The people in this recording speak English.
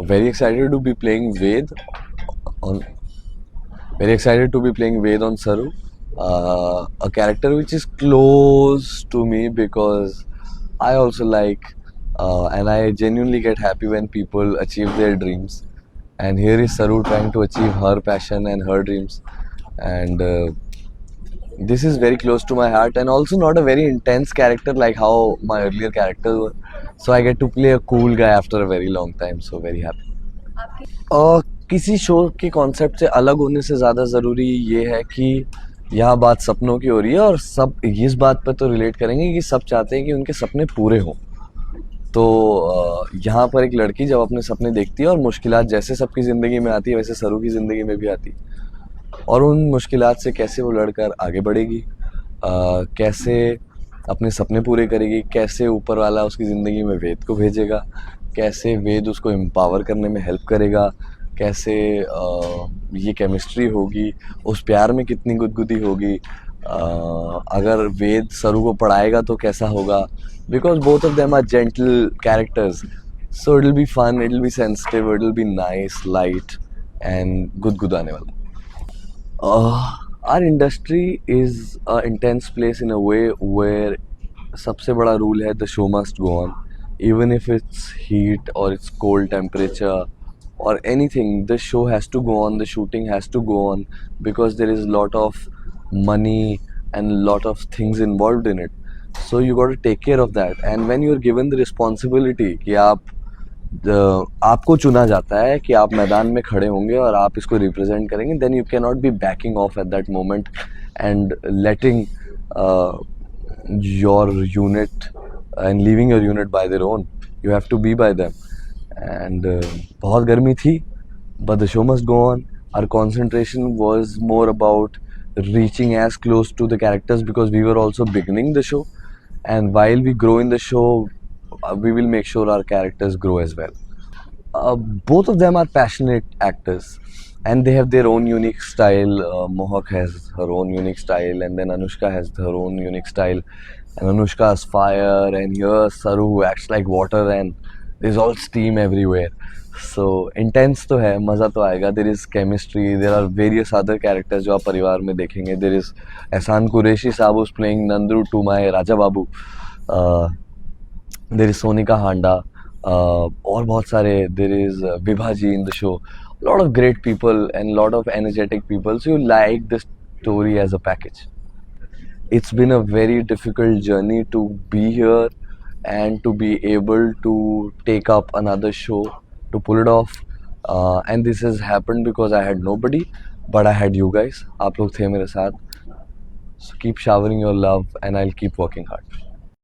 very excited to be playing Ved on very excited to be playing Ved on Saru, a character which is close to me because I also like and I genuinely get happy when people achieve their dreams. And here is Saru trying to achieve her passion and her dreams, and this is very close to my heart, and also not a very intense character like how my earlier characters were. So I get to play a cool guy after a very long time. So very happy. किसी show के concept से अलग होने से ज़्यादा ज़रूरी ये है कि यहाँ बात सपनों की हो रही है और सब इस बात पर तो रिलेट करेंगे कि सब चाहते हैं कि उनके सपने पूरे हों। तो यहाँ पर एक लड़की जब अपने सपने देखती है और मुश्किलात जैसे सबकी ज़िंदगी में आती है वैसे सरू की ज़िंदगी में भी आती है, और उन मुश्किलात से कैसे वो लड़कर आगे बढ़ेगी, कैसे अपने सपने पूरे करेगी, कैसे ऊपर वाला उसकी ज़िंदगी में वेद को भेजेगा, कैसे वेद उसको एम्पावर करने में हेल्प करेगा, कैसे ये केमिस्ट्री होगी, उस प्यार में कितनी गुदगुदी होगी, अगर वेद सरू को पढ़ाएगा तो कैसा होगा, because both of them are gentle characters. So it will be fun, it will be sensitive, it will be nice, light and गुदगुदाने वाला. Our industry is an intense place in a way where सबसे बड़ा rule है the show must go on, even if it's heat or it's cold temperature or anything. The show has to go on, the shooting has to go on, because there is a lot of money and a lot of things involved in it. So you got to take care of that. And when you're given the responsibility कि आपको चुना जाता है कि आप मैदान में खड़े होंगे और आप इसको रिप्रेजेंट करेंगे, then you can not be backing off at that moment and letting your unit and leaving your unit by their own. You have to be by them. And बहुत गर्मी थी, but the show must go on. Our concentration was more about reaching as close to the characters because we were also beginning the show, and while we grow in the show, we will make sure our characters grow as well. Both of them are passionate actors and they have their own unique style. Mohak has her own unique style, and then Anushka has her own unique style, and Anushka is fire, and here Saru acts like water, and there's all steam everywhere. So intense तो है, मज़ा तो आएगा. There is chemistry, there are various other characters जो आप परिवार में देखेंगे. There is एहसान कुरैशी साहब who's playing Nandru to my Raja Babu. There is Sonika Handa, और बहुत सारे. There is Vibhaji in the show. A lot of great people and a lot of energetic people. So you like the story as a package. It's been a very difficult journey to be here and to be able to take up another show, to pull it off, and this has happened because I had nobody, but I had you guys. आप लोग थे मेरे साथ. So keep showering your love and I'll keep working hard.